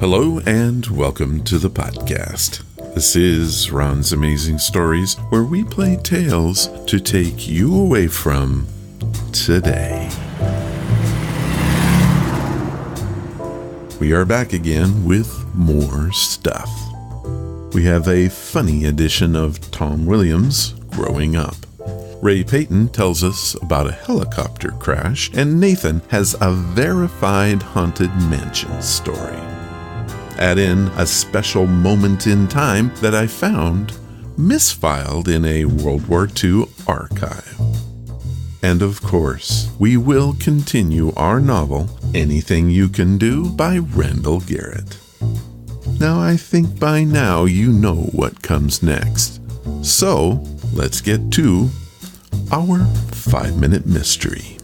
Hello and welcome to the podcast. This is Ron's Amazing Stories, where we play tales to take you away from today. We are back again with more stuff. We have a funny edition of Tom Williams growing up. Ray Peyton tells us about a helicopter crash, and Nathan has a verified haunted mansion story. Add in a special moment in time that I found misfiled in a World War II archive. And of course, we will continue our novel, Anything You Can Do by Randall Garrett. Now, I think by now you know what comes next. So, let's get to our 5-minute mystery.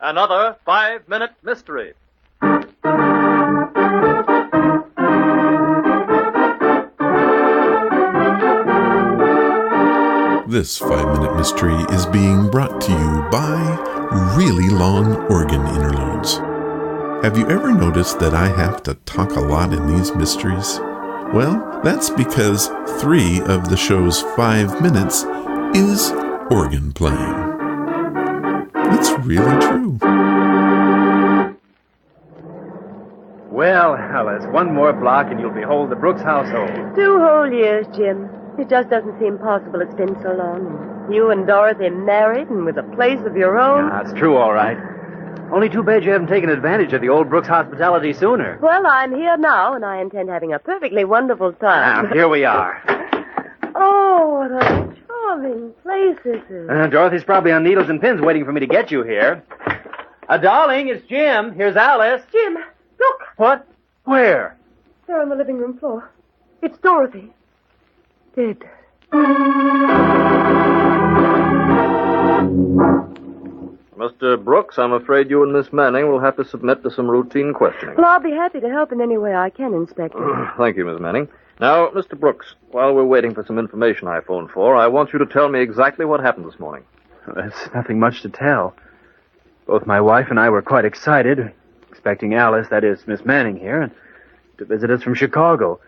Another 5-minute mystery. This 5-minute mystery is being brought to you by Really Long Organ Interludes. Have you ever noticed that I have to talk a lot in these mysteries? Well, that's because 3 of the show's 5 minutes is organ playing. It's really true. Well, Alice, one more block and you'll behold the Brooks household. 2 whole years, Jim. It just doesn't seem possible it's been so long. You and Dorothy married and with a place of your own. Yeah, that's true, all right. Only too bad you haven't taken advantage of the old Brooks hospitality sooner. Well, I'm here now, and I intend having a perfectly wonderful time. Now, here we are. Oh, what a charming place this is. Dorothy's probably on needles and pins waiting for me to get you here. Darling, it's Jim. Here's Alice. Jim, look. What? Where? There on the living room floor. It's Dorothy. Dead. Mr. Brooks, I'm afraid you and Miss Manning will have to submit to some routine questioning. Well, I'll be happy to help in any way I can, Inspector. Thank you, Miss Manning. Now, Mr. Brooks, while we're waiting for some information I phoned for, I want you to tell me exactly what happened this morning. There's nothing much to tell. Both my wife and I were quite excited, expecting Alice, that is, Miss Manning here, to visit us from Chicago.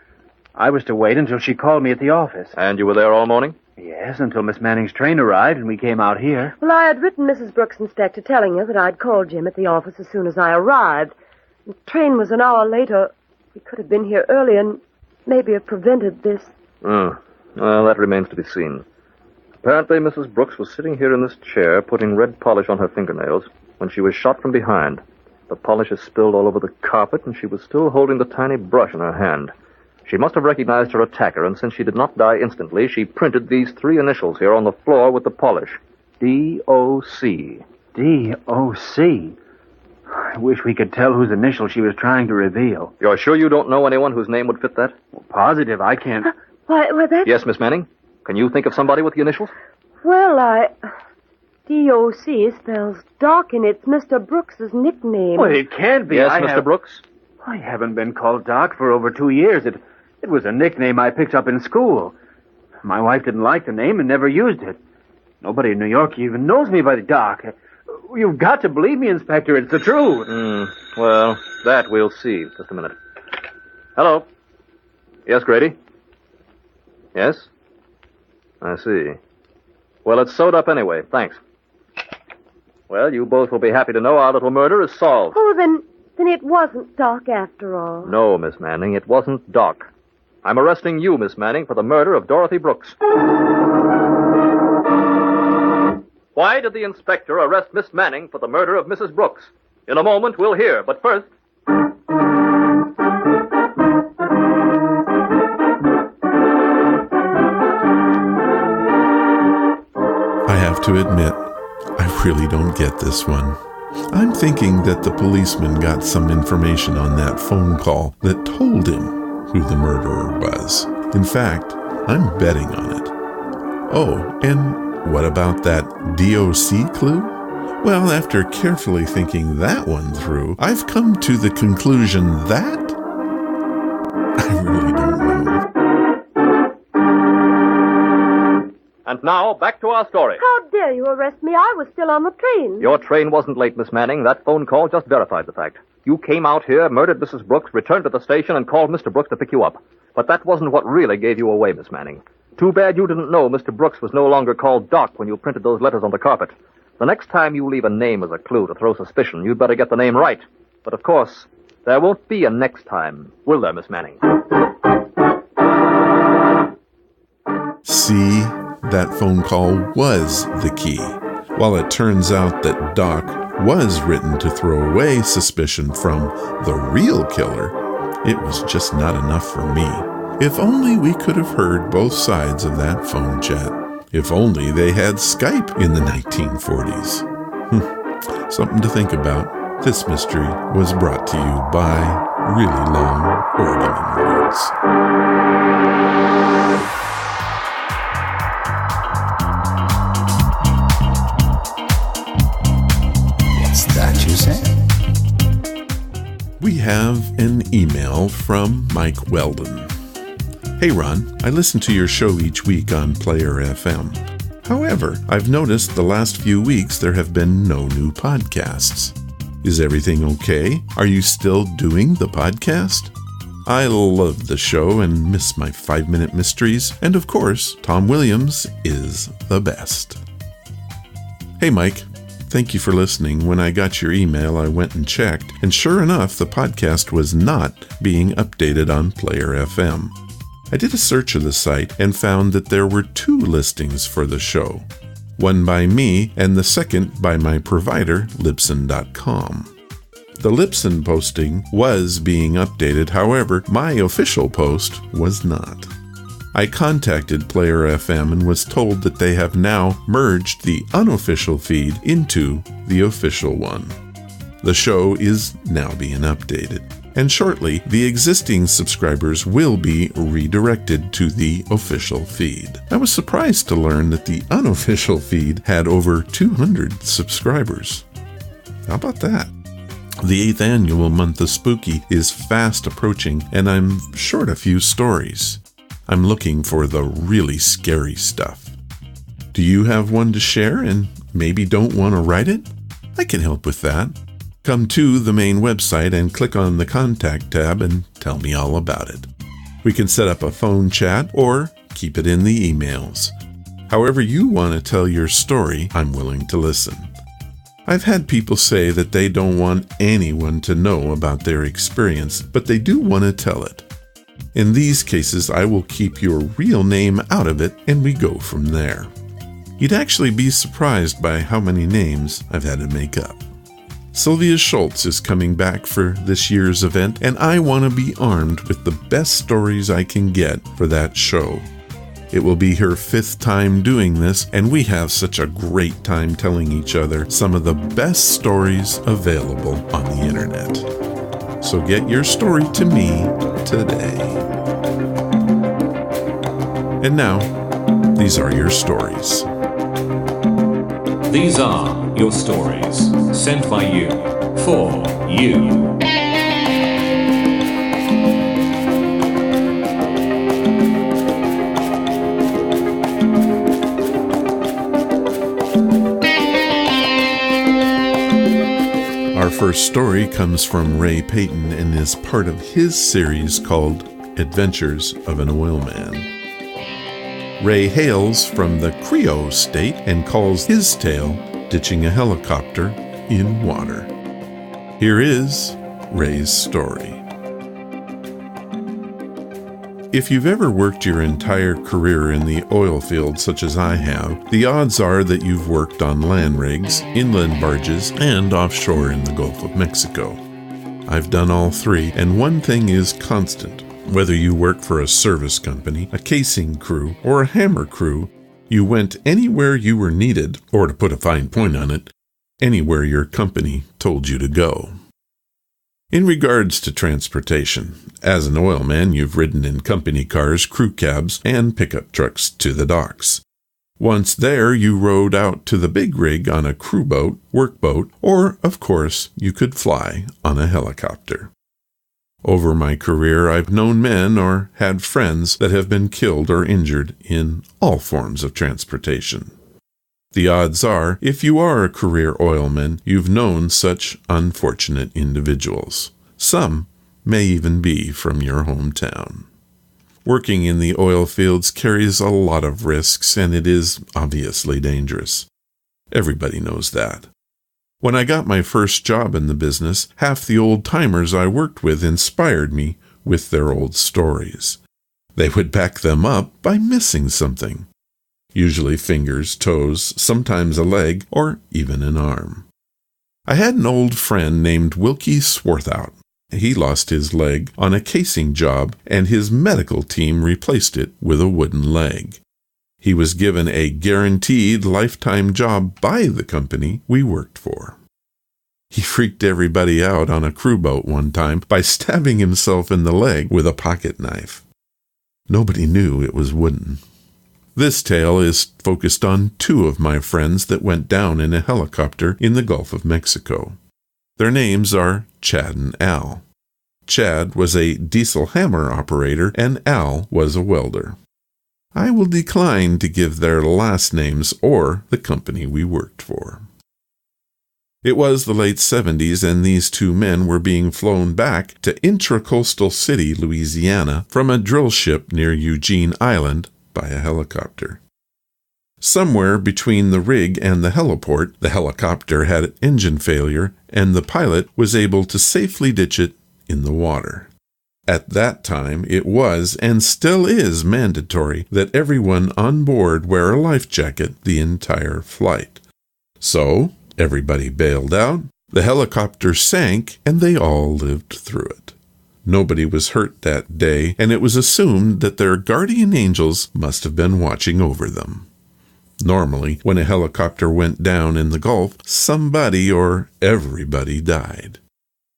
I was to wait until she called me at the office. And you were there all morning? Yes, until Miss Manning's train arrived and we came out here. Well, I had written Mrs. Brooks, Inspector, telling her that I'd call Jim at the office as soon as I arrived. The train was an hour later. We could have been here early and maybe have prevented this. Well, that remains to be seen. Apparently, Mrs. Brooks was sitting here in this chair, putting red polish on her fingernails, when she was shot from behind. The polish is spilled all over the carpet, and she was still holding the tiny brush in her hand. She must have recognized her attacker, and since she did not die instantly, she printed these 3 initials here on the floor with the polish. D.O.C. D.O.C.? I wish we could tell whose initial she was trying to reveal. You're sure you don't know anyone whose name would fit that? Well, positive, I can't... Why, that's... Yes, Miss Manning? Can you think of somebody with the initials? Well, D.O.C. spells Doc, and it's Mr. Brooks's nickname. Well, it can't be. Yes, Mr. Brooks? I haven't been called Doc for over 2 years. It was a nickname I picked up in school. My wife didn't like the name and never used it. Nobody in New York even knows me by the Doc. You've got to believe me, Inspector. It's the truth. Well, that we'll see. Just a minute. Hello. Yes, Grady? Yes? I see. Well, it's sewed up anyway. Thanks. Well, you both will be happy to know our little murder is solved. Oh, then it wasn't Doc after all. No, Miss Manning, it wasn't Doc. I'm arresting you, Miss Manning, for the murder of Dorothy Brooks. Why did the inspector arrest Miss Manning for the murder of Mrs. Brooks? In a moment, we'll hear, but first... I have to admit, I really don't get this one. I'm thinking that the policeman got some information on that phone call that told him who the murderer was. In fact, I'm betting on it. Oh, and what about that DOC clue? Well, after carefully thinking that one through, I've come to the conclusion that I really don't know. And now, back to our story. How dare you arrest me? I was still on the train. Your train wasn't late, Miss Manning. That phone call just verified the fact. You came out here, murdered Mrs. Brooks, returned to the station, and called Mr. Brooks to pick you up. But that wasn't what really gave you away, Miss Manning. Too bad you didn't know Mr. Brooks was no longer called Doc when you printed those letters on the carpet. The next time you leave a name as a clue to throw suspicion, you'd better get the name right. But of course, there won't be a next time, will there, Miss Manning? See, that phone call was the key. While it turns out that Doc was written to throw away suspicion from the real killer, it was just not enough for me. If only we could have heard both sides of that phone chat. If only they had Skype in the 1940s. Something to think about. This mystery was brought to you by Really Long Oregon Words. What's that you say? We have an email from Mike Weldon. Hey Ron, I listen to your show each week on Player FM. However, I've noticed the last few weeks there have been no new podcasts. Is everything okay? Are you still doing the podcast? I love the show and miss my 5-minute mysteries, and of course, Tom Williams is the best. Hey Mike, thank you for listening. When I got your email, I went and checked, and sure enough, the podcast was not being updated on Player FM. I did a search of the site and found that there were 2 listings for the show. One by me and the second by my provider, Libsyn.com. The Libsyn posting was being updated, however, my official post was not. I contacted Player FM and was told that they have now merged the unofficial feed into the official one. The show is now being updated, and shortly the existing subscribers will be redirected to the official feed. I was surprised to learn that the unofficial feed had over 200 subscribers. How about that? The 8th annual month of Spooky is fast approaching, and I'm short a few stories. I'm looking for the really scary stuff. Do you have one to share and maybe don't want to write it? I can help with that. Come to the main website and click on the Contact tab and tell me all about it. We can set up a phone chat or keep it in the emails. However you want to tell your story, I'm willing to listen. I've had people say that they don't want anyone to know about their experience, but they do want to tell it. In these cases, I will keep your real name out of it and we go from there. You'd actually be surprised by how many names I've had to make up. Sylvia Schultz is coming back for this year's event, and I want to be armed with the best stories I can get for that show. It will be her 5th time doing this, and we have such a great time telling each other some of the best stories available on the internet. So get your story to me today. And now, these are your stories. These are your stories, sent by you, for you. Our first story comes from Ray Peyton and is part of his series called Adventures of an Oil Man. Ray hails from the Creole state and calls his tale Ditching a Helicopter in Water. Here is Ray's story. If you've ever worked your entire career in the oil field such as I have, the odds are that you've worked on land rigs, inland barges, and offshore in the Gulf of Mexico. I've done all 3, and one thing is constant. Whether you work for a service company, a casing crew, or a hammer crew, you went anywhere you were needed, or to put a fine point on it, anywhere your company told you to go. In regards to transportation, as an oil man, you've ridden in company cars, crew cabs, and pickup trucks to the docks. Once there, you rode out to the big rig on a crew boat, workboat, or, of course, you could fly on a helicopter. Over my career, I've known men or had friends that have been killed or injured in all forms of transportation. The odds are, if you are a career oilman, you've known such unfortunate individuals. Some may even be from your hometown. Working in the oil fields carries a lot of risks, and it is obviously dangerous. Everybody knows that. When I got my first job in the business, half the old-timers I worked with inspired me with their old stories. They would back them up by missing something. Usually fingers, toes, sometimes a leg, or even an arm. I had an old friend named Wilkie Swarthout. He lost his leg on a casing job, and his medical team replaced it with a wooden leg. He was given a guaranteed lifetime job by the company we worked for. He freaked everybody out on a crew boat one time by stabbing himself in the leg with a pocket knife. Nobody knew it was wooden. This tale is focused on two of my friends that went down in a helicopter in the Gulf of Mexico. Their names are Chad and Al. Chad was a diesel hammer operator and Al was a welder. I will decline to give their last names or the company we worked for. It was the late 70s, and these two men were being flown back to Intracoastal City, Louisiana, from a drill ship near Eugene Island by a helicopter. Somewhere between the rig and the heliport, the helicopter had engine failure, and the pilot was able to safely ditch it in the water. At that time, it was and still is mandatory that everyone on board wear a life jacket the entire flight. So, everybody bailed out, the helicopter sank, and they all lived through it. Nobody was hurt that day, and it was assumed that their guardian angels must have been watching over them. Normally, when a helicopter went down in the Gulf, somebody or everybody died.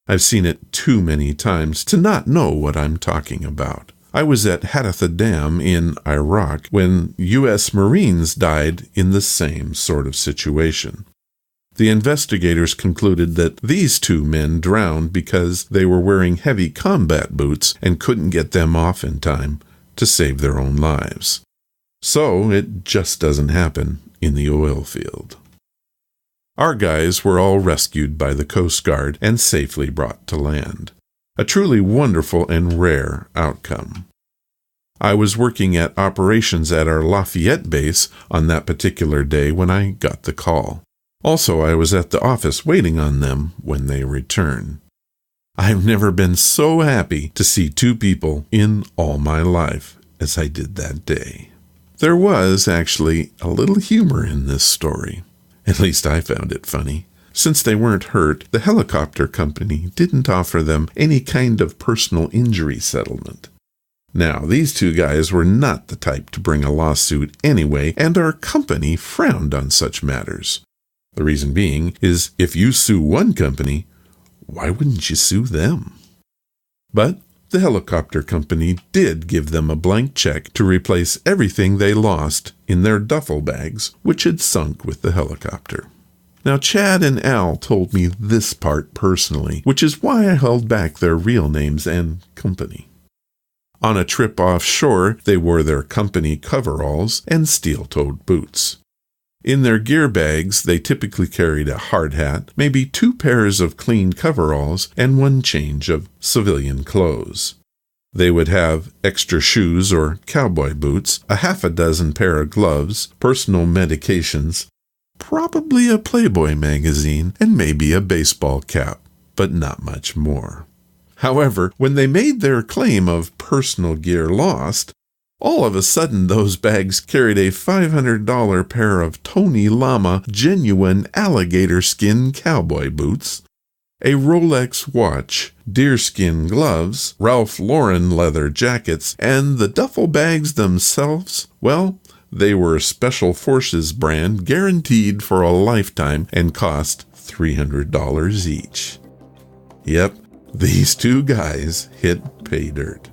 I've seen it too many times to not know what I'm talking about. I was at Haditha Dam in Iraq when U.S. Marines died in the same sort of situation. The investigators concluded that these two men drowned because they were wearing heavy combat boots and couldn't get them off in time to save their own lives. So it just doesn't happen in the oil field. Our guys were all rescued by the Coast Guard and safely brought to land. A truly wonderful and rare outcome. I was working at operations at our Lafayette base on that particular day when I got the call. Also, I was at the office waiting on them when they returned. I've never been so happy to see two people in all my life as I did that day. There was actually a little humor in this story. At least I found it funny. Since they weren't hurt, the helicopter company didn't offer them any kind of personal injury settlement. Now, these two guys were not the type to bring a lawsuit anyway, and our company frowned on such matters. The reason being is if you sue one company, why wouldn't you sue them? But the helicopter company did give them a blank check to replace everything they lost in their duffel bags, which had sunk with the helicopter. Now, Chad and Al told me this part personally, which is why I held back their real names and company. On a trip offshore, they wore their company coveralls and steel-toed boots. In their gear bags, they typically carried a hard hat, maybe 2 pairs of clean coveralls, and 1 change of civilian clothes. They would have extra shoes or cowboy boots, a half a dozen pair of gloves, personal medications, probably a Playboy magazine, and maybe a baseball cap, but not much more. However, when they made their claim of personal gear lost, all of a sudden those bags carried a $500 pair of Tony Lama genuine alligator skin cowboy boots, a Rolex watch, deerskin gloves, Ralph Lauren leather jackets, and the duffel bags themselves, well, they were Special Forces brand, guaranteed for a lifetime, and cost $300 each. Yep, these two guys hit pay dirt.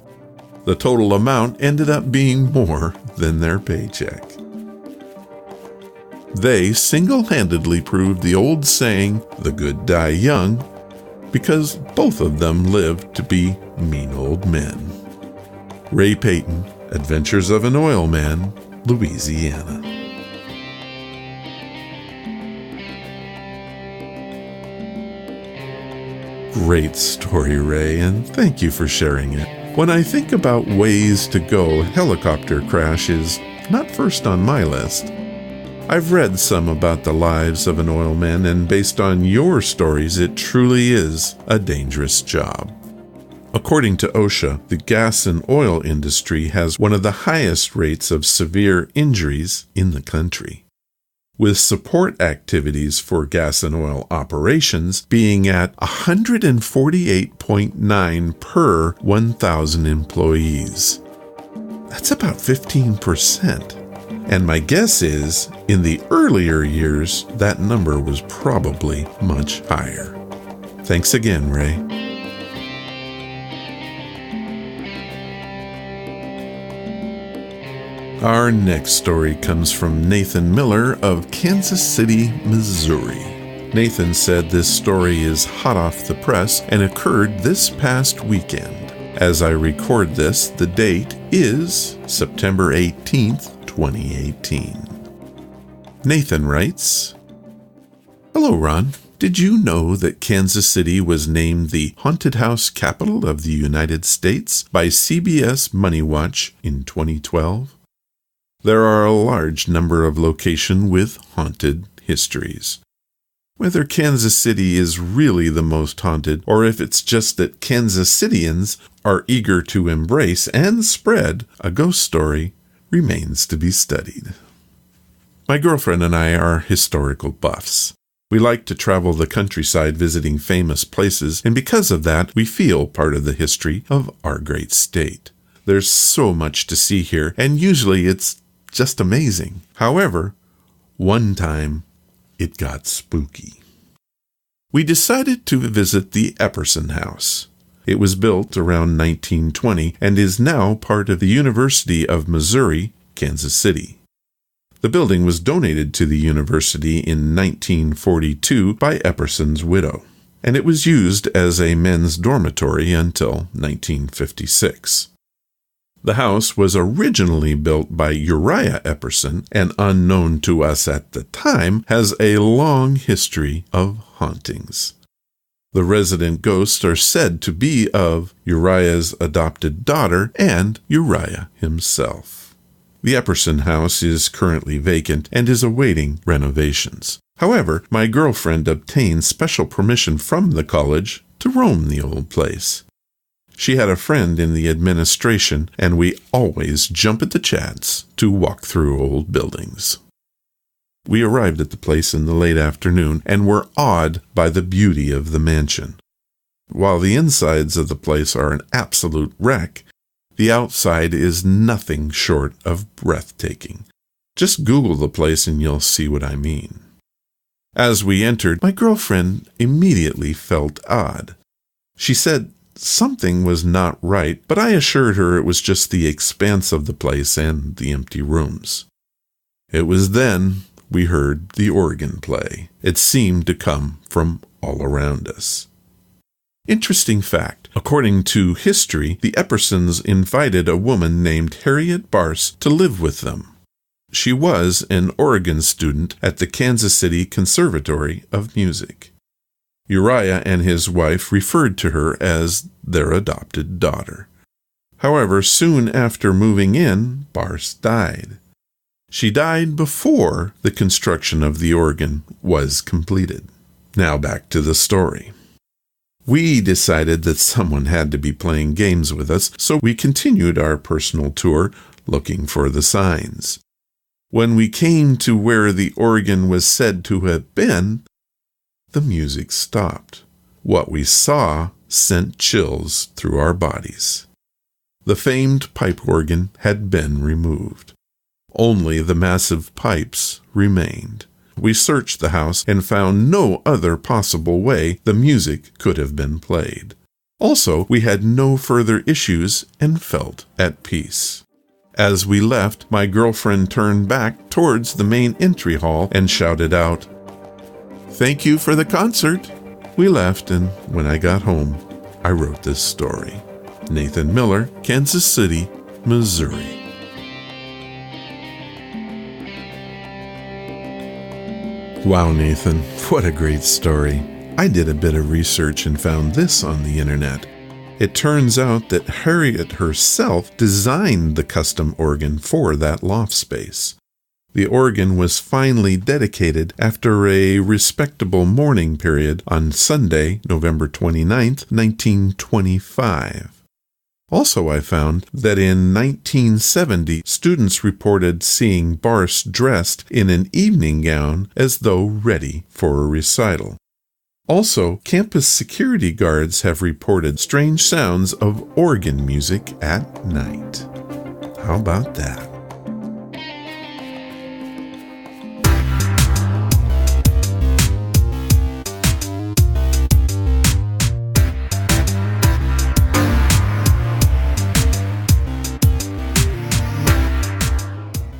The total amount ended up being more than their paycheck. They single-handedly proved the old saying, "The good die young," because both of them lived to be mean old men. Ray Peyton, Adventures of an Oilman, Louisiana. Great story, Ray, and thank you for sharing it. When I think about ways to go, helicopter crash is not first on my list. I've read some about the lives of an oilman, and based on your stories, it truly is a dangerous job. According to OSHA, the gas and oil industry has one of the highest rates of severe injuries in the country, with support activities for gas and oil operations being at 148.9 per 1,000 employees. That's about 15%. And my guess is, in the earlier years, that number was probably much higher. Thanks again, Ray. Our next story comes from Nathan Miller of Kansas City, Missouri. Nathan said this story is hot off the press and occurred this past weekend. As I record this, the date is September 18th, 2018. Nathan writes, Hello, Ron. Did you know that Kansas City was named the Haunted House Capital of the United States by CBS Money Watch in 2012? There are a large number of locations with haunted histories. Whether Kansas City is really the most haunted, or if it's just that Kansas Cityans are eager to embrace and spread a ghost story, remains to be studied. My girlfriend and I are historical buffs. We like to travel the countryside visiting famous places, and because of that, we feel part of the history of our great state. There's so much to see here, and usually it's just amazing. However, one time it got spooky. We decided to visit the Epperson House. It was built around 1920 and is now part of the University of Missouri, Kansas City. The building was donated to the university in 1942 by Epperson's widow, and it was used as a men's dormitory until 1956. The house was originally built by Uriah Epperson, and unknown to us at the time, has a long history of hauntings. The resident ghosts are said to be of Uriah's adopted daughter and Uriah himself. The Epperson house is currently vacant and is awaiting renovations. However, my girlfriend obtained special permission from the college to roam the old place. She had a friend in the administration, and we always jump at the chance to walk through old buildings. We arrived at the place in the late afternoon and were awed by the beauty of the mansion. While the insides of the place are an absolute wreck, the outside is nothing short of breathtaking. Just Google the place and you'll see what I mean. As we entered, my girlfriend immediately felt odd. She said something was not right, but I assured her it was just the expanse of the place and the empty rooms. It was then we heard the organ play. It seemed to come from all around us. Interesting fact, according to history, the Eppersons invited a woman named Harriet Barse to live with them. She was an organ student at the Kansas City Conservatory of Music. Uriah and his wife referred to her as their adopted daughter. However, soon after moving in, Barse died. She died before the construction of the organ was completed. Now back to the story. We decided that someone had to be playing games with us, so we continued our personal tour looking for the signs. When we came to where the organ was said to have been, the music stopped. What we saw sent chills through our bodies. The famed pipe organ had been removed. Only the massive pipes remained. We searched the house and found no other possible way the music could have been played. Also, we had no further issues and felt at peace. As we left, my girlfriend turned back towards the main entry hall and shouted out, "Thank you for the concert." We left, and when I got home, I wrote this story. Nathan Miller, Kansas City, Missouri. Wow, Nathan, what a great story. I did a bit of research and found this on the internet. It turns out that Harriet herself designed the custom organ for that loft space. The organ was finally dedicated after a respectable mourning period on Sunday, November 29th, 1925. Also, I found that in 1970, students reported seeing Bart dressed in an evening gown as though ready for a recital. Also, campus security guards have reported strange sounds of organ music at night. How about that?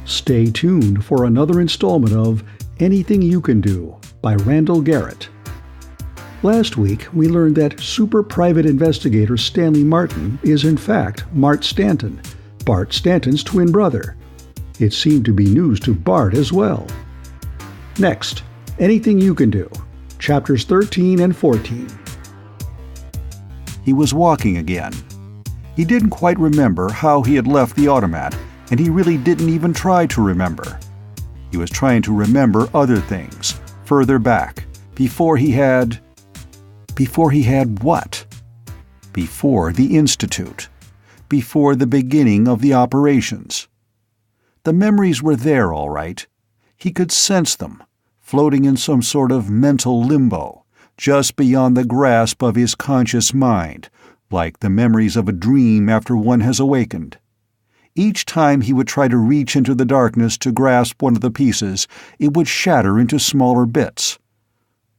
Stay tuned for another installment of Anything You Can Do by Randall Garrett. Last week, we learned that super private investigator Stanley Martin is in fact Bart Stanton, Bart Stanton's twin brother. It seemed to be news to Bart as well. Next, Anything You Can Do, chapters 13 and 14. He was walking again. He didn't quite remember how he had left the automat, and he really didn't even try to remember. He was trying to remember other things, further back, before he had what? Before the Institute. Before the beginning of the operations. The memories were there, all right. He could sense them, floating in some sort of mental limbo, just beyond the grasp of his conscious mind, like the memories of a dream after one has awakened. Each time he would try to reach into the darkness to grasp one of the pieces, it would shatter into smaller bits.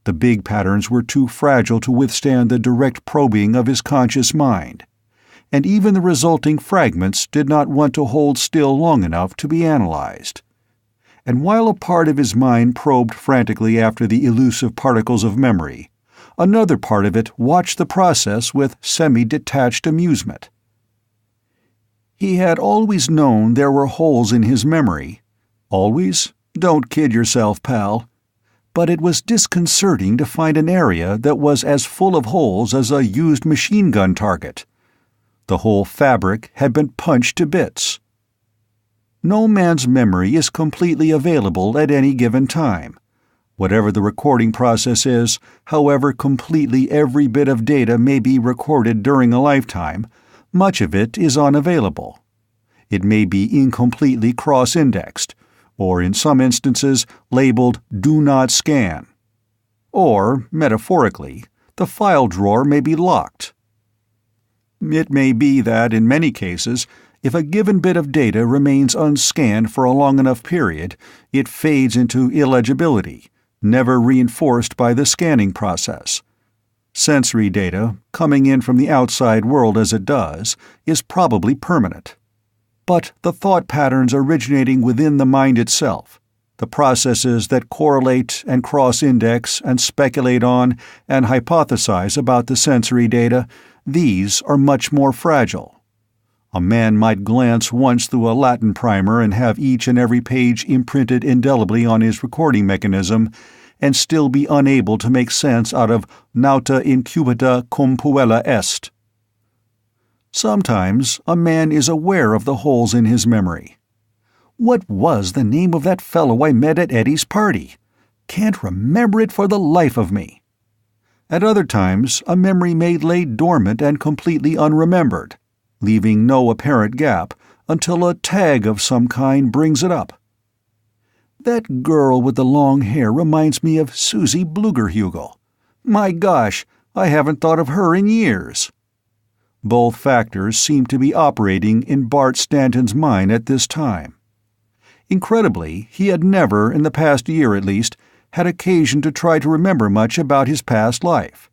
The big patterns were too fragile to withstand the direct probing of his conscious mind, and even the resulting fragments did not want to hold still long enough to be analyzed. And while a part of his mind probed frantically after the elusive particles of memory, another part of it watched the process with semi-detached amusement. He had always known there were holes in his memory. Always? Don't kid yourself, pal. But it was disconcerting to find an area that was as full of holes as a used machine gun target. The whole fabric had been punched to bits. No man's memory is completely available at any given time. Whatever the recording process is, however completely every bit of data may be recorded during a lifetime, much of it is unavailable. It may be incompletely cross-indexed, or in some instances labeled "Do Not Scan." Or, metaphorically, the file drawer may be locked. It may be that, in many cases, if a given bit of data remains unscanned for a long enough period, it fades into illegibility, never reinforced by the scanning process. Sensory data, coming in from the outside world as it does, is probably permanent. But the thought patterns originating within the mind itself, the processes that correlate and cross-index and speculate on and hypothesize about the sensory data, these are much more fragile. A man might glance once through a Latin primer and have each and every page imprinted indelibly on his recording mechanism, and still be unable to make sense out of "nauta incubita cum puella est." Sometimes a man is aware of the holes in his memory. What was the name of that fellow I met at Eddie's party? Can't remember it for the life of me. At other times, a memory may lay dormant and completely unremembered, leaving no apparent gap until a tag of some kind brings it up. That girl with the long hair reminds me of Susie Blugerhugel. My gosh, I haven't thought of her in years. Both factors seem to be operating in Bart Stanton's mind at this time. Incredibly, he had never, in the past year at least, had occasion to try to remember much about his past life.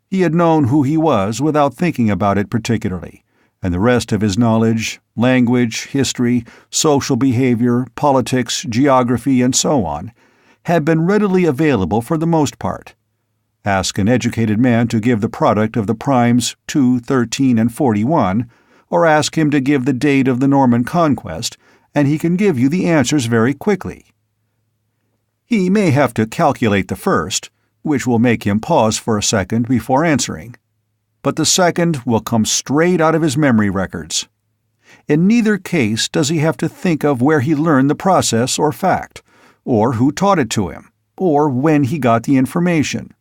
He had known who he was without thinking about it particularly, and the rest of his knowledge, language, history, social behavior, politics, geography, and so on, had been readily available for the most part. Ask an educated man to give the product of the primes 2, 13, and 41, or ask him to give the date of the Norman Conquest, and he can give you the answers very quickly. He may have to calculate the first, which will make him pause for a second before answering. But the second will come straight out of his memory records. In neither case does he have to think of where he learned the process or fact, or who taught it to him, or when he got the information.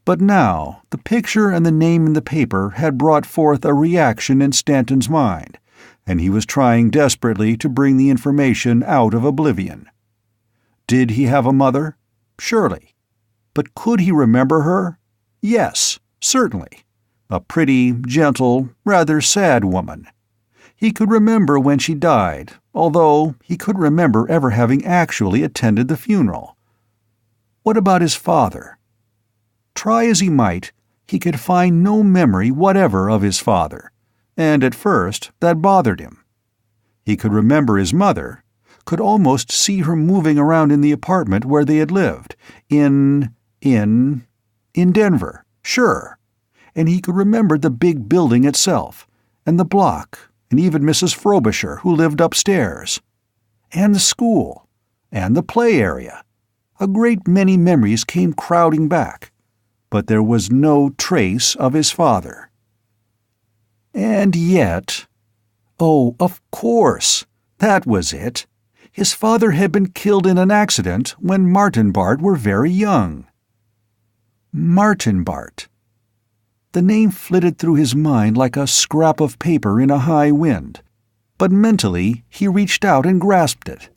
But now the picture and the name in the paper had brought forth a reaction in Stanton's mind, and he was trying desperately to bring the information out of oblivion. Did he have a mother? Surely. But could he remember her? Yes, certainly. A pretty, gentle, rather sad woman. He could remember when she died, although he couldn't remember ever having actually attended the funeral. What about his father? Try as he might, he could find no memory whatever of his father, and at first that bothered him. He could remember his mother, could almost see her moving around in the apartment where they had lived, in Denver, sure, and he could remember the big building itself, and the block, and even Mrs. Frobisher, who lived upstairs, and the school, and the play area. A great many memories came crowding back, but there was no trace of his father. And yet, oh, of course, that was it. His father had been killed in an accident when Martin and Bart were very young. Martin Bart. The name flitted through his mind like a scrap of paper in a high wind, but mentally he reached out and grasped it.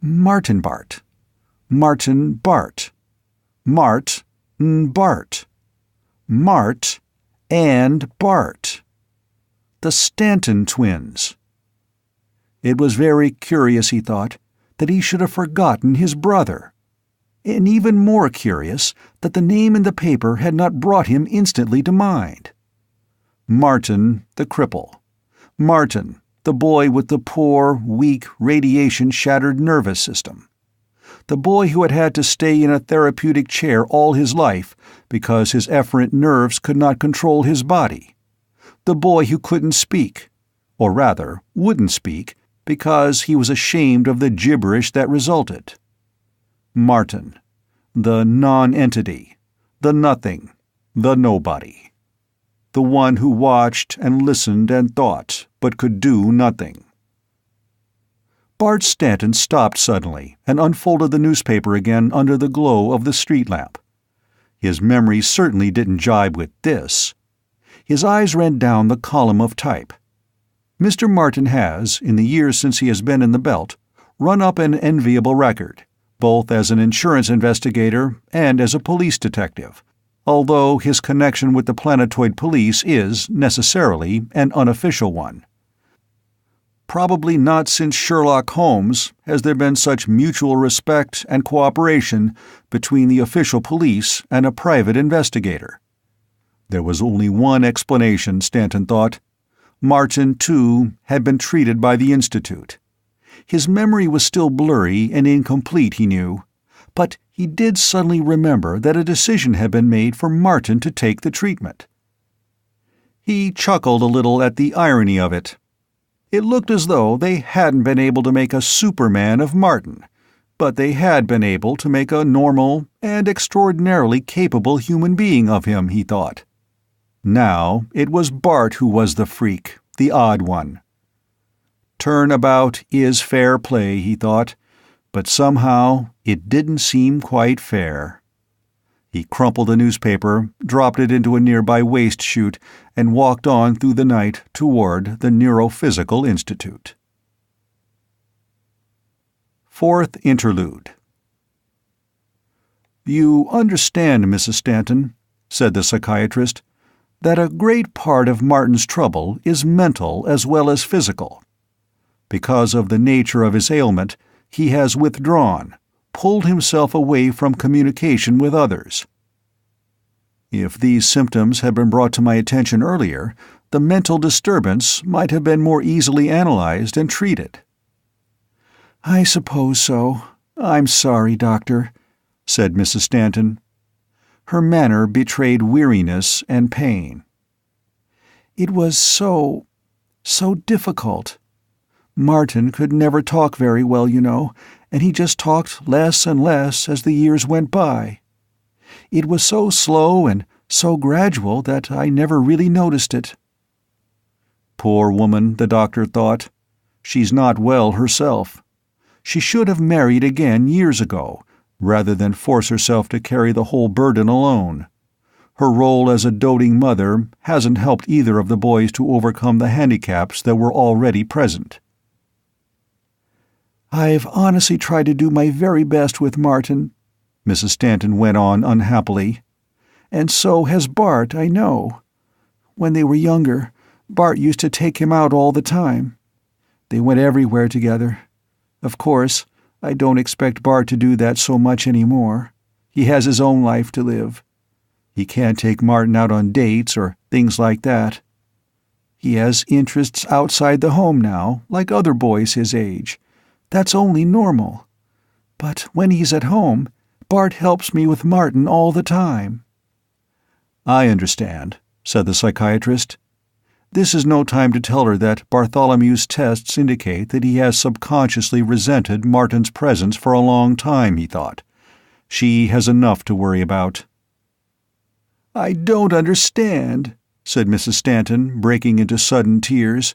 Martin Bart. Martin Bart. Mart and Bart. Mart and Bart. The Stanton twins. It was very curious, he thought, that he should have forgotten his brother. And even more curious that the name in the paper had not brought him instantly to mind. Martin, the cripple. Martin, the boy with the poor, weak, radiation-shattered nervous system. The boy who had had to stay in a therapeutic chair all his life because his efferent nerves could not control his body. The boy who couldn't speak, or rather, wouldn't speak, because he was ashamed of the gibberish that resulted. Martin, the non-entity, the nothing, the nobody. The one who watched and listened and thought, but could do nothing. Bart Stanton stopped suddenly and unfolded the newspaper again under the glow of the street lamp. His memory certainly didn't jibe with this. His eyes ran down the column of type. Mr. Martin has, in the years since he has been in the belt, run up an enviable record, both as an insurance investigator and as a police detective, although his connection with the Planetoid Police is, necessarily, an unofficial one. Probably not since Sherlock Holmes has there been such mutual respect and cooperation between the official police and a private investigator. There was only one explanation, Stanton thought. Martin, too, had been treated by the Institute. His memory was still blurry and incomplete, he knew, but he did suddenly remember that a decision had been made for Martin to take the treatment. He chuckled a little at the irony of it. It looked as though they hadn't been able to make a Superman of Martin, but they had been able to make a normal and extraordinarily capable human being of him, he thought. Now it was Bart who was the freak, the odd one. Turnabout is fair play, he thought, but somehow it didn't seem quite fair. He crumpled the newspaper, dropped it into a nearby waste chute, and walked on through the night toward the Neurophysical Institute. Fourth Interlude. "You understand, Mrs. Stanton," said the psychiatrist, "that a great part of Martin's trouble is mental as well as physical. Because of the nature of his ailment, he has withdrawn, pulled himself away from communication with others. If these symptoms had been brought to my attention earlier, the mental disturbance might have been more easily analyzed and treated." "I suppose so. I'm sorry, Doctor," said Mrs. Stanton. Her manner betrayed weariness and pain. "It was so difficult. Martin could never talk very well, you know, and he just talked less and less as the years went by." It was so slow and so gradual that I never really noticed it." Poor woman, the doctor thought. She's not well herself. She should have married again years ago, rather than force herself to carry the whole burden alone. Her role as a doting mother hasn't helped either of the boys to overcome the handicaps that were already present. "I've honestly tried to do my very best with Martin," Mrs. Stanton went on unhappily. "And so has Bart, I know. When they were younger, Bart used to take him out all the time. They went everywhere together. Of course, I don't expect Bart to do that so much anymore. He has his own life to live. He can't take Martin out on dates or things like that. He has interests outside the home now, like other boys his age. That's only normal. But when he's at home, Bart helps me with Martin all the time." "I understand," said the psychiatrist. "This is no time to tell her that Bartholomew's tests indicate that he has subconsciously resented Martin's presence for a long time," he thought. "She has enough to worry about." "I don't understand," said Mrs. Stanton, breaking into sudden tears.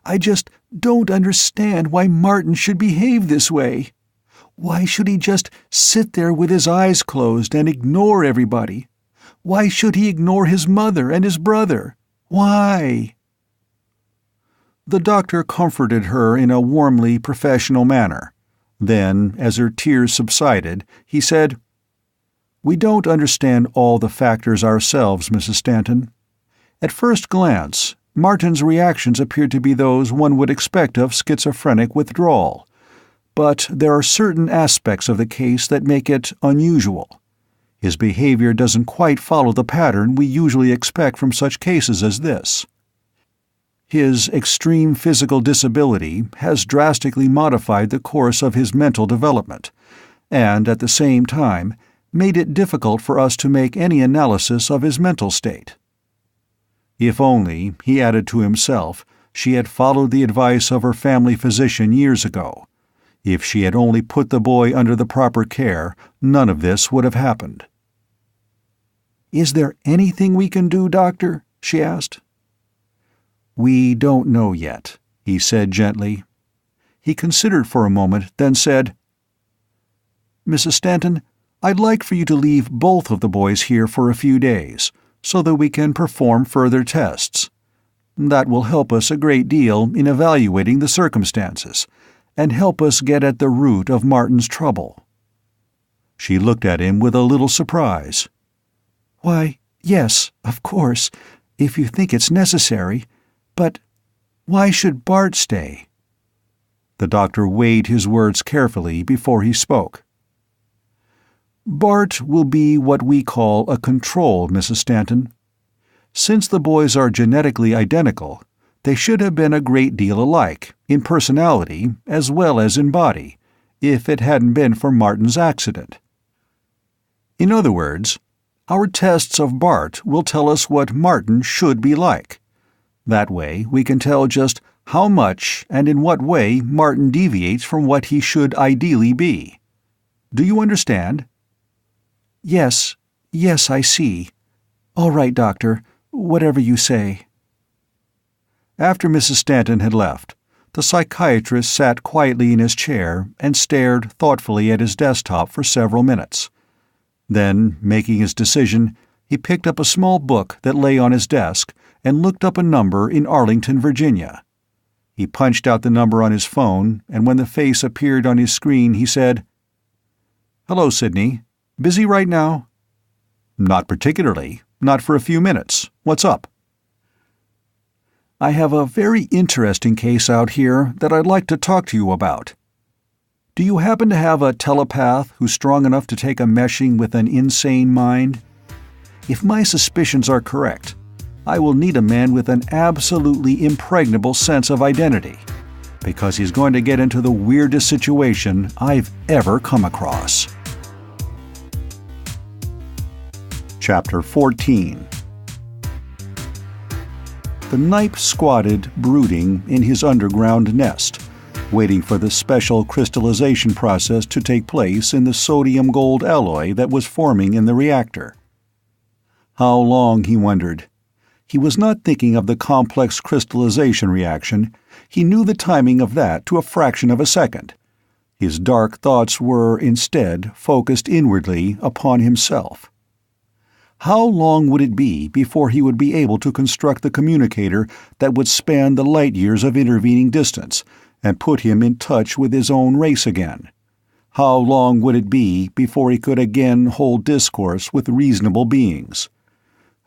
"I just don't understand why Martin should behave this way. Why should he just sit there with his eyes closed and ignore everybody? Why should he ignore his mother and his brother? Why?" The doctor comforted her in a warmly professional manner. Then, as her tears subsided, he said, "We don't understand all the factors ourselves, Mrs. Stanton. At first glance, Martin's reactions appear to be those one would expect of schizophrenic withdrawal. But there are certain aspects of the case that make it unusual. His behavior doesn't quite follow the pattern we usually expect from such cases as this. His extreme physical disability has drastically modified the course of his mental development, and at the same time made it difficult for us to make any analysis of his mental state." If only, he added to himself, she had followed the advice of her family physician years ago. If she had only put the boy under the proper care, none of this would have happened. "Is there anything we can do, Doctor?" she asked. "We don't know yet," he said gently. He considered for a moment, then said, "Mrs. Stanton, I'd like for you to leave both of the boys here for a few days, so that we can perform further tests. That will help us a great deal in evaluating the circumstances, and help us get at the root of Martin's trouble." She looked at him with a little surprise. "Why, yes, of course, if you think it's necessary, but why should Bart stay?" The doctor weighed his words carefully before he spoke. "Bart will be what we call a control, Mrs. Stanton. Since the boys are genetically identical, they should have been a great deal alike, in personality as well as in body, if it hadn't been for Martin's accident. In other words, our tests of Bart will tell us what Martin should be like. That way we can tell just how much and in what way Martin deviates from what he should ideally be. Do you understand?" Yes, I see. All right, Doctor, whatever you say." After Mrs. Stanton had left, the psychiatrist sat quietly in his chair and stared thoughtfully at his desktop for several minutes. Then, making his decision, he picked up a small book that lay on his desk and looked up a number in Arlington, Virginia. He punched out the number on his phone, and when the face appeared on his screen, he said, "Hello, Sydney. Busy right now?" "Not particularly. Not for a few minutes. What's up?" "I have a very interesting case out here that I'd like to talk to you about. Do you happen to have a telepath who's strong enough to take a meshing with an insane mind? If my suspicions are correct, I will need a man with an absolutely impregnable sense of identity, because he's going to get into the weirdest situation I've ever come across." Chapter 14. The Nipe squatted, brooding, in his underground nest, waiting for the special crystallization process to take place in the sodium-gold alloy that was forming in the reactor. How long, he wondered. He was not thinking of the complex crystallization reaction. He knew the timing of that to a fraction of a second. His dark thoughts were, instead, focused inwardly upon himself. How long would it be before he would be able to construct the communicator that would span the light years of intervening distance and put him in touch with his own race again? How long would it be before he could again hold discourse with reasonable beings?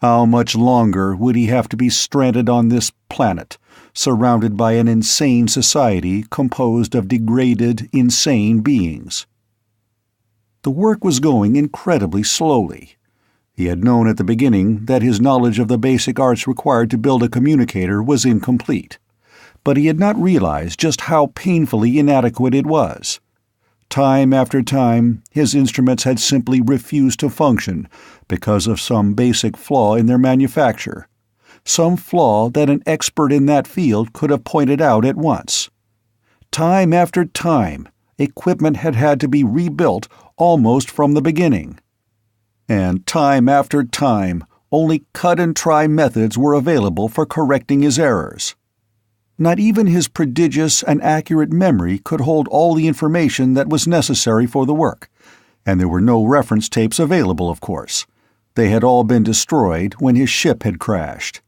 How much longer would he have to be stranded on this planet, surrounded by an insane society composed of degraded, insane beings? The work was going incredibly slowly. He had known at the beginning that his knowledge of the basic arts required to build a communicator was incomplete, but he had not realized just how painfully inadequate it was. Time after time, his instruments had simply refused to function because of some basic flaw in their manufacture, some flaw that an expert in that field could have pointed out at once. Time after time, equipment had had to be rebuilt almost from the beginning. And time after time, only cut-and-try methods were available for correcting his errors. Not even his prodigious and accurate memory could hold all the information that was necessary for the work, and there were no reference tapes available, of course. They had all been destroyed when his ship had crashed.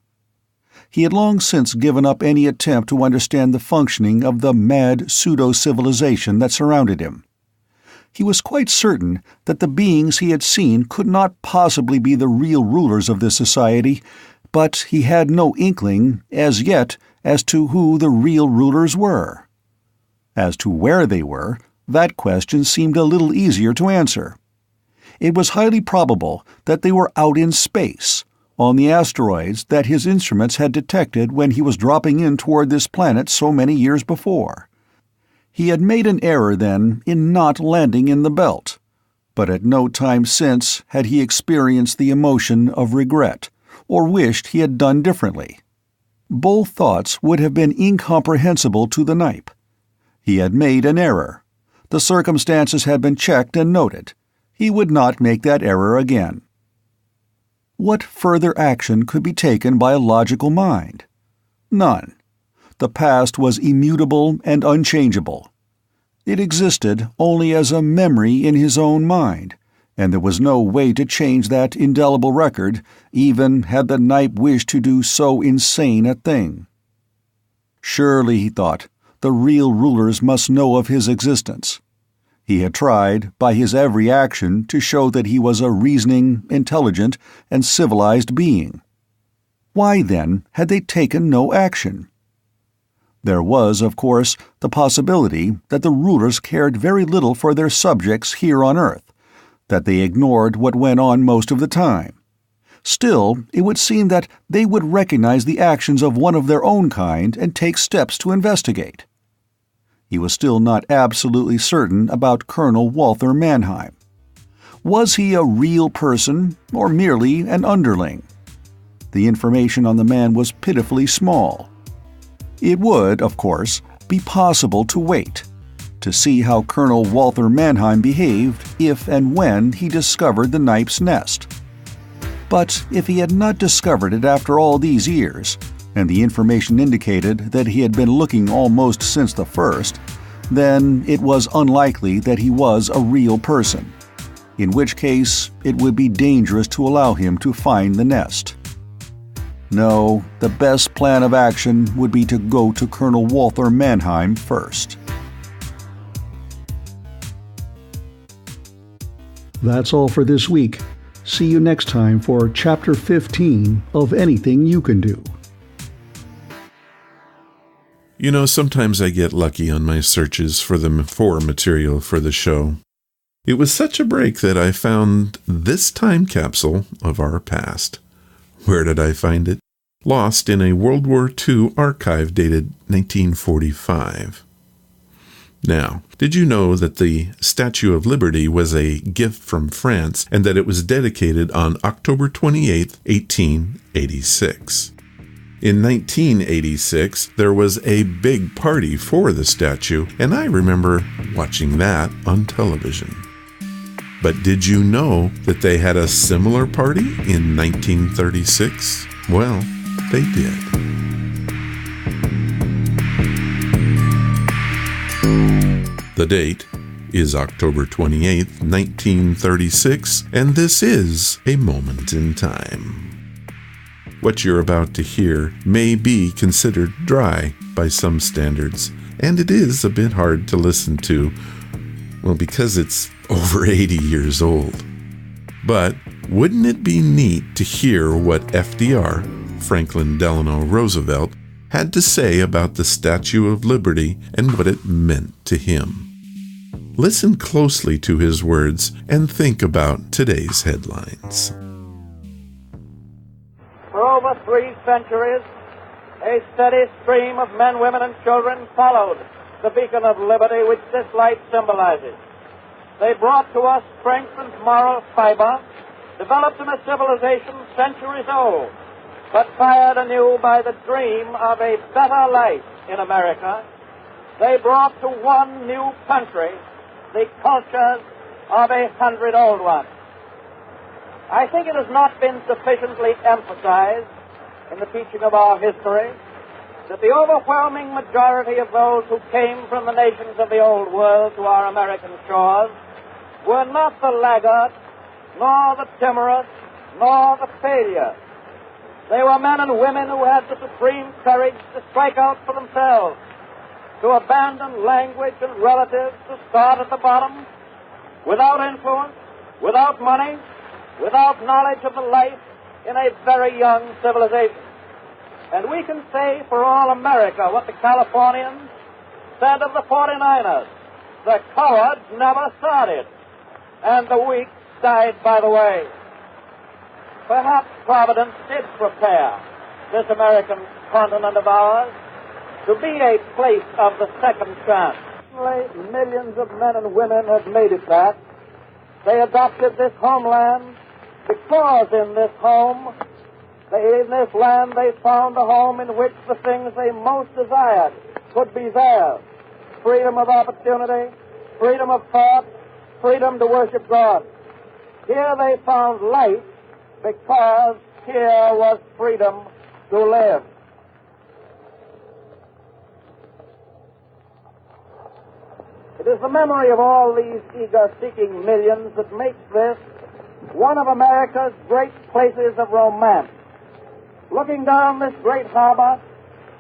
He had long since given up any attempt to understand the functioning of the mad pseudo-civilization that surrounded him. He was quite certain that the beings he had seen could not possibly be the real rulers of this society, but he had no inkling, as yet, as to who the real rulers were. As to where they were, that question seemed a little easier to answer. It was highly probable that they were out in space, on the asteroids that his instruments had detected when he was dropping in toward this planet so many years before. He had made an error, then, in not landing in the belt, but at no time since had he experienced the emotion of regret, or wished he had done differently. Both thoughts would have been incomprehensible to the Nipe. He had made an error. The circumstances had been checked and noted. He would not make that error again. What further action could be taken by a logical mind? None. The past was immutable and unchangeable. It existed only as a memory in his own mind, and there was no way to change that indelible record, even had the Nipe wished to do so insane a thing. Surely, he thought, the real rulers must know of his existence. He had tried, by his every action, to show that he was a reasoning, intelligent, and civilized being. Why, then, had they taken no action? There was, of course, the possibility that the rulers cared very little for their subjects here on Earth, that they ignored what went on most of the time. Still, it would seem that they would recognize the actions of one of their own kind and take steps to investigate. He was still not absolutely certain about Colonel Walther Mannheim. Was he a real person or merely an underling? The information on the man was pitifully small. It would, of course, be possible to wait, to see how Colonel Walther Mannheim behaved if and when he discovered the Nipe's nest. But if he had not discovered it after all these years, and the information indicated that he had been looking almost since the first, then it was unlikely that he was a real person, in which case it would be dangerous to allow him to find the nest. No, the best plan of action would be to go to Colonel Walther Mannheim first. That's all for this week. See you next time for Chapter 15 of Anything You Can Do. You know, sometimes I get lucky on my searches for material for the show. It was such a break that I found this time capsule of our past. Where did I find it? Lost in a World War II archive dated 1945. Now, did you know that the Statue of Liberty was a gift from France and that it was dedicated on October 28, 1886? In 1986, there was a big party for the statue, and I remember watching that on television. But did you know that they had a similar party in 1936? Well, they did. The date is October 28th, 1936, and this is A Moment in Time. What you're about to hear may be considered dry by some standards, and it is a bit hard to listen to, well, because it's over 80 years old. But wouldn't it be neat to hear what FDR, Franklin Delano Roosevelt, had to say about the Statue of Liberty and what it meant to him? Listen closely to his words and think about today's headlines. For over 3 centuries, a steady stream of men, women, and children followed the beacon of liberty which this light symbolizes. They brought to us strength and moral fiber, developed in a civilization centuries old, but fired anew by the dream of a better life in America. They brought to one new country the cultures of 100 old ones. I think it has not been sufficiently emphasized in the teaching of our history that the overwhelming majority of those who came from the nations of the old world to our American shores were not the laggards, nor the timorous, nor the failures. They were men and women who had the supreme courage to strike out for themselves, to abandon language and relatives, to start at the bottom, without influence, without money, without knowledge of the life in a very young civilization. And we can say for all America what the Californians said of the 49ers. The cowards never started, and the weak died by the way. Perhaps Providence did prepare this American continent of ours to be a place of the second chance. Millions of men and women have made it that. They adopted this homeland because in this home, in this land, they found a home in which the things they most desired could be theirs. Freedom of opportunity, freedom of thought, freedom to worship God. Here they found life because here was freedom to live. It is the memory of all these eager-seeking millions that makes this one of America's great places of romance. Looking down this great harbor,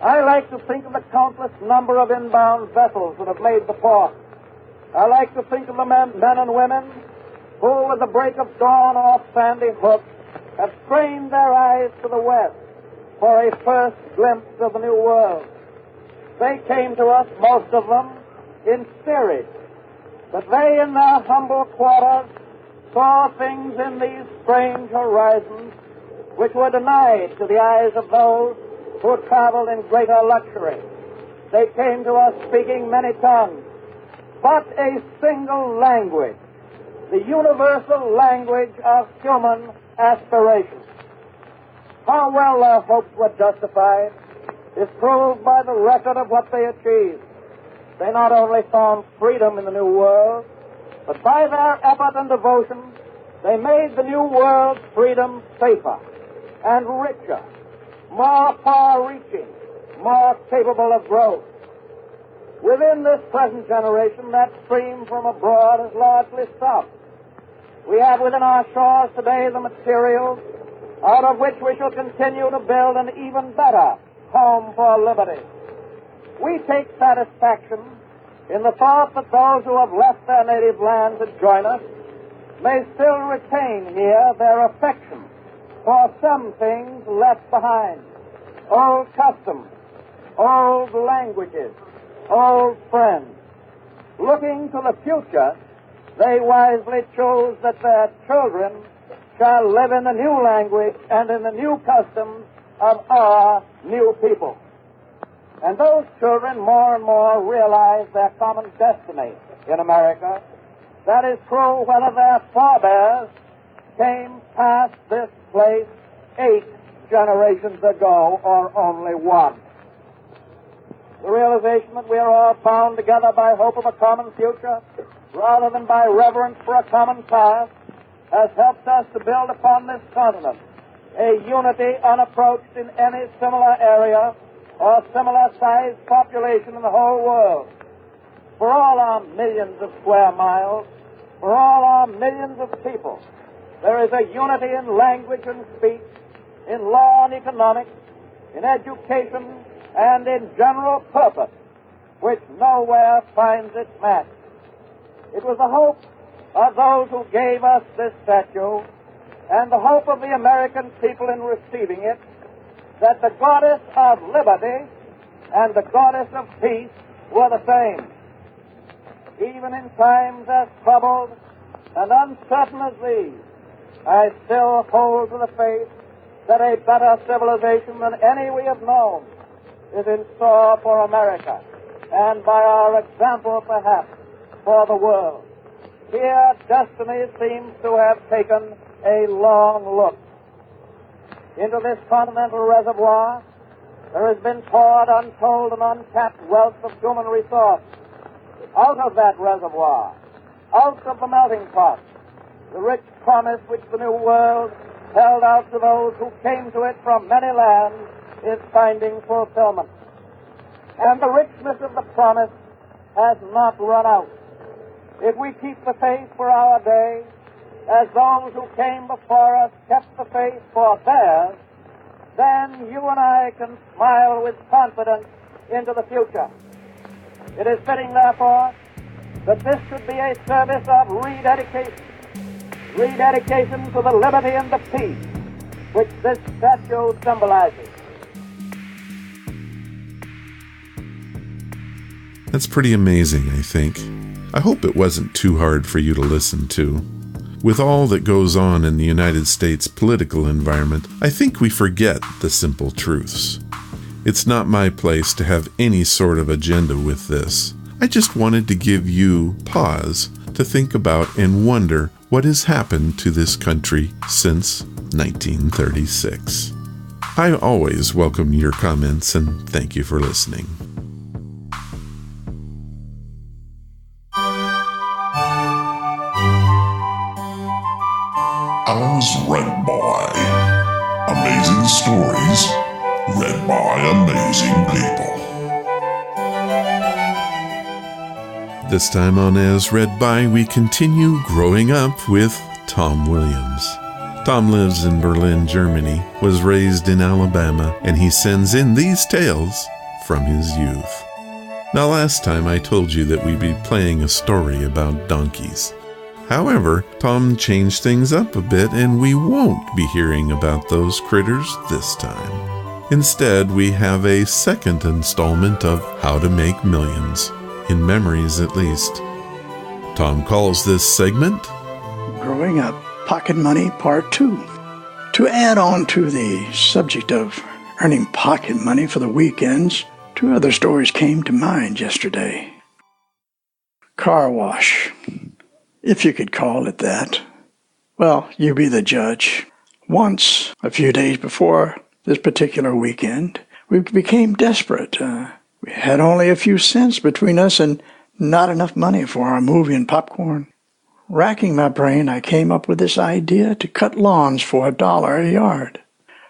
I like to think of the countless number of inbound vessels that have made the port. I like to think of the men and women who, with the break of dawn off Sandy Hook, have strained their eyes to the west for a first glimpse of the new world. They came to us, most of them, in spirit, but they in their humble quarters saw things in these strange horizons which were denied to the eyes of those who traveled in greater luxury. They came to us speaking many tongues, but a single language, the universal language of human aspiration. How well their hopes were justified is proved by the record of what they achieved. They not only found freedom in the New World, but by their effort and devotion, they made the New World's freedom safer and richer, more far-reaching, more capable of growth. Within this present generation, that stream from abroad has largely stopped. We have within our shores today the materials out of which we shall continue to build an even better home for liberty. We take satisfaction in the thought that those who have left their native land to join us may still retain here their affection for some things left behind. Old customs, old languages, old friends. Looking to the future, they wisely chose that their children shall live in the new language and in the new customs of our new people. And those children more and more realize their common destiny in America. That is true whether their forebears came past this place 8 generations ago or only one. The realization that we are all bound together by hope of a common future rather than by reverence for a common past has helped us to build upon this continent a unity unapproached in any similar area or similar-sized population in the whole world. For all our millions of square miles, for all our millions of people, there is a unity in language and speech, in law and economics, in education, and in general purpose, which nowhere finds its match. It was the hope of those who gave us this statue and the hope of the American people in receiving it that the goddess of liberty and the goddess of peace were the same. Even in times as troubled and uncertain as these, I still hold to the faith that a better civilization than any we have known is in store for America, and by our example, perhaps, for the world. Here, destiny seems to have taken a long look. Into this continental reservoir, there has been poured untold and untapped wealth of human resource. Out of that reservoir, out of the melting pot, the rich promise which the New World held out to those who came to it from many lands is finding fulfillment. And the richness of the promise has not run out. If we keep the faith for our day, as those who came before us kept the faith for theirs, then you and I can smile with confidence into the future. It is fitting, therefore, that this should be a service of rededication to the liberty and the peace which this statue symbolizes. That's pretty amazing, I think. I hope it wasn't too hard for you to listen to. With all that goes on in the United States political environment, I think we forget the simple truths. It's not my place to have any sort of agenda with this. I just wanted to give you pause to think about and wonder what has happened to this country since 1936. I always welcome your comments and thank you for listening. As read by. Amazing stories read by amazing people. This time on As Read By, we continue growing up with Tom Williams. Tom lives in Berlin, Germany, was raised in Alabama, and he sends in these tales from his youth. Now, last time I told you that we'd be playing a story about donkeys. However, Tom changed things up a bit, and we won't be hearing about those critters this time. Instead, we have a second installment of How to Make Millions, in memories at least. Tom calls this segment Growing Up Pocket Money Part 2. To add on to the subject of earning pocket money for the weekends, two other stories came to mind yesterday. Car wash, if you could call it that. Well, you be the judge. Once, a few days before this particular weekend, we became desperate. We had only a few cents between us and not enough money for our movie and popcorn. Racking my brain, I came up with this idea to cut lawns for $1 a yard.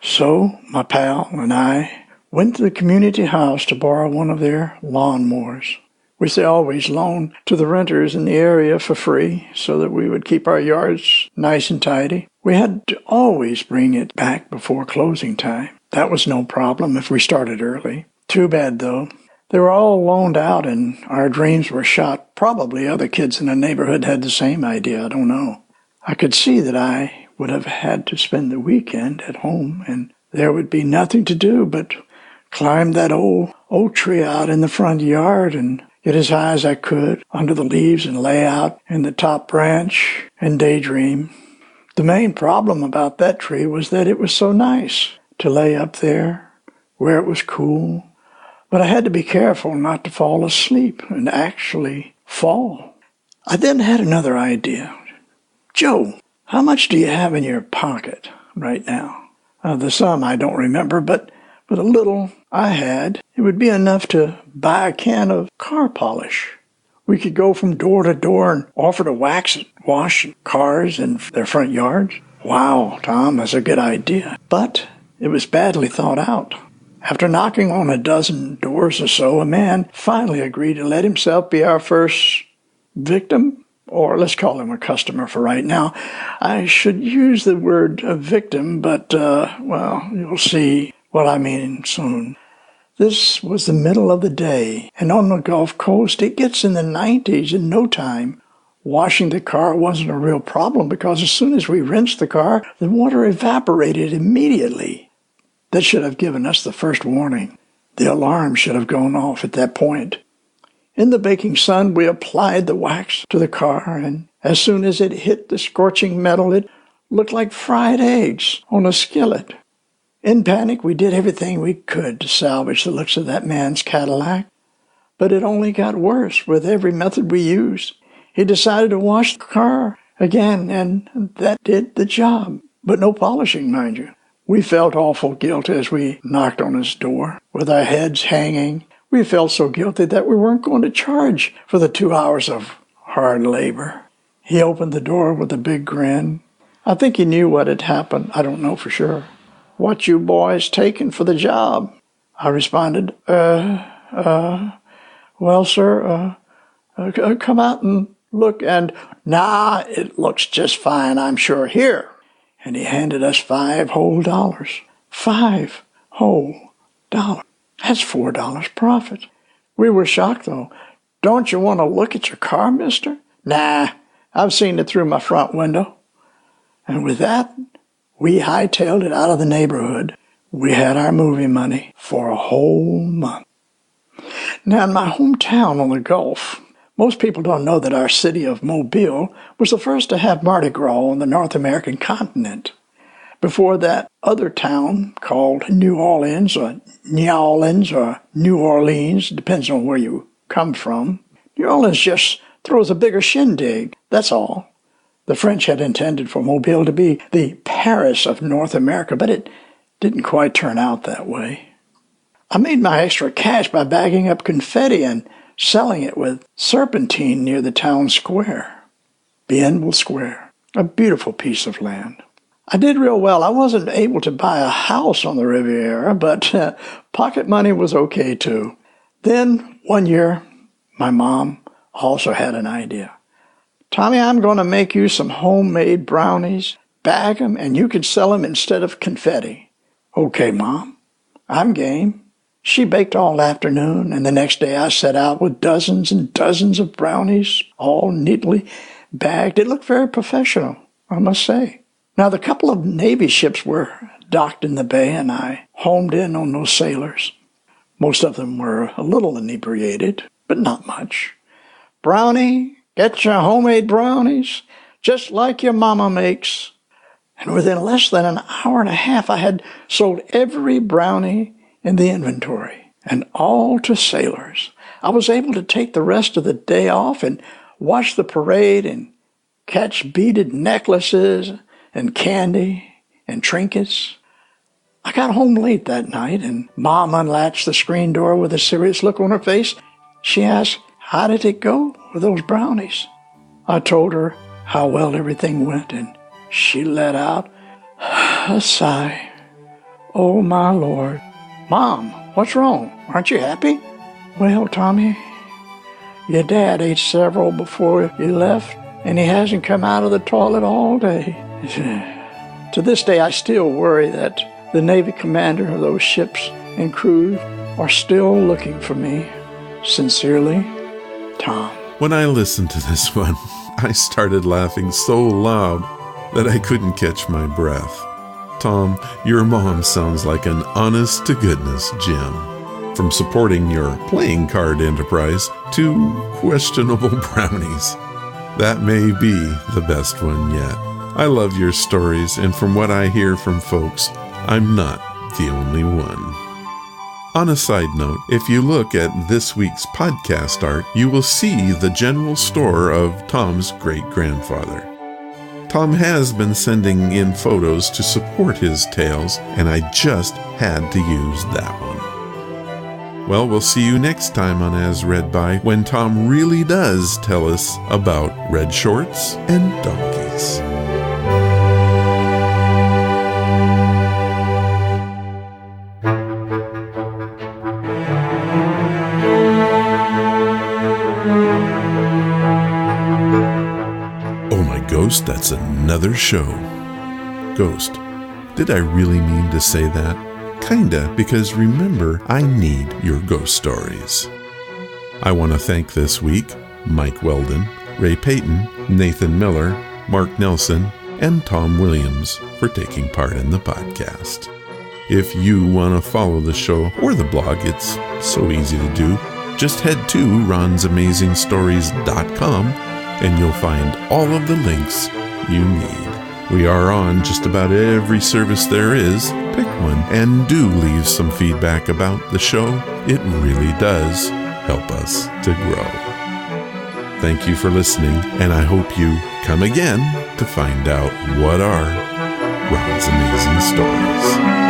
So, my pal and I went to the community house to borrow one of their lawnmowers, which they always loan to the renters in the area for free so that we would keep our yards nice and tidy. We had to always bring it back before closing time. That was no problem if we started early. Too bad, though. They were all loaned out and our dreams were shot. Probably other kids in the neighborhood had the same idea, I don't know. I could see that I would have had to spend the weekend at home and there would be nothing to do but climb that old oak tree out in the front yard and get as high as I could under the leaves and lay out in the top branch and daydream. The main problem about that tree was that it was so nice to lay up there where it was cool. But I had to be careful not to fall asleep and actually fall. I then had another idea. Joe, how much do you have in your pocket right now? The sum I don't remember, but with a little I had, it would be enough to buy a can of car polish. We could go from door to door and offer to wax and wash cars in their front yards. Wow, Tom, that's a good idea. But it was badly thought out. After knocking on a dozen doors or so, a man finally agreed to let himself be our first victim, or let's call him a customer for right now. I should use the word victim, but, well, you'll see what I mean soon. This was the middle of the day, and on the Gulf Coast, it gets in the 90s in no time. Washing the car wasn't a real problem because as soon as we rinsed the car, the water evaporated immediately. That should have given us the first warning. The alarm should have gone off at that point. In the baking sun, we applied the wax to the car, and as soon as it hit the scorching metal, it looked like fried eggs on a skillet. In panic, we did everything we could to salvage the looks of that man's Cadillac, but it only got worse with every method we used. He decided to wash the car again, and that did the job, but no polishing, mind you. We felt awful guilty as we knocked on his door, with our heads hanging. We felt so guilty that we weren't going to charge for the 2 hours of hard labor. He opened the door with a big grin. I think he knew what had happened. I don't know for sure. "What you boys taking for the job?" I responded, well, sir, come out and look, and, "Nah, it looks just fine, I'm sure. Here." And he handed us $5 whole. $5 whole. That's $4 profit. We were shocked, though. "Don't you want to look at your car, mister?" "Nah, I've seen it through my front window." And with that, we hightailed it out of the neighborhood. We had our movie money for a whole month. Now, in my hometown on the Gulf, most people don't know that our city of Mobile was the first to have Mardi Gras on the North American continent. Before that, other town called New Orleans or New Orleans, depends on where you come from. New Orleans just throws a bigger shindig, that's all. The French had intended for Mobile to be the Paris of North America, but it didn't quite turn out that way. I made my extra cash by bagging up confetti and selling it with serpentine near the town square. Bienville Square, a beautiful piece of land. I did real well. I wasn't able to buy a house on the Riviera, but pocket money was okay too. Then, one year, my mom also had an idea. "Tommy, I'm going to make you some homemade brownies, bag them, and you can sell them instead of confetti." "Okay, Mom, I'm game." She baked all afternoon, and the next day I set out with dozens and dozens of brownies, all neatly bagged. It looked very professional, I must say. Now, the couple of Navy ships were docked in the bay, and I homed in on those sailors. Most of them were a little inebriated, but not much. "Brownie, get your homemade brownies, just like your mama makes." And within less than an hour and a half, I had sold every brownie in the inventory, and all to sailors. I was able to take the rest of the day off and watch the parade and catch beaded necklaces and candy and trinkets. I got home late that night, and Mom unlatched the screen door with a serious look on her face. She asked, "How did it go with those brownies?" I told her how well everything went, and she let out a sigh. "Oh, my Lord." "Mom, what's wrong? Aren't you happy?" "Well, Tommy, your dad ate several before you left, and he hasn't come out of the toilet all day." To this day, I still worry that the Navy commander of those ships and crews are still looking for me. Sincerely, Tom. When I listened to this one, I started laughing so loud that I couldn't catch my breath. Tom, your mom sounds like an honest-to-goodness gem. From supporting your playing card enterprise to questionable brownies. That may be the best one yet. I love your stories, and from what I hear from folks, I'm not the only one. On a side note, if you look at this week's podcast art, you will see the general store of Tom's great-grandfather. Tom has been sending in photos to support his tales, and I just had to use that one. Well, we'll see you next time on As Read By, when Tom really does tell us about red shorts and donkeys. Ghost, that's another show. Ghost, did I really mean to say that? Kinda, because remember, I need your ghost stories. I want to thank this week Mike Weldon, Ray Peyton, Nathan Miller, Mark Nelson, and Tom Williams for taking part in the podcast. If you want to follow the show or the blog, it's so easy to do. Just head to ronsamazingstories.com and you'll find all of the links you need. We are on just about every service there is. Pick one and do leave some feedback about the show. It really does help us to grow. Thank you for listening, and I hope you come again to find out what are Ron's Amazing Stories.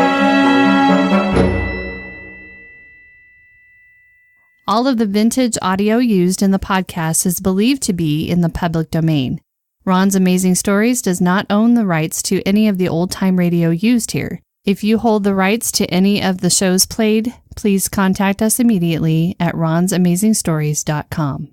All of the vintage audio used in the podcast is believed to be in the public domain. Ron's Amazing Stories does not own the rights to any of the old-time radio used here. If you hold the rights to any of the shows played, please contact us immediately at ronsamazingstories.com.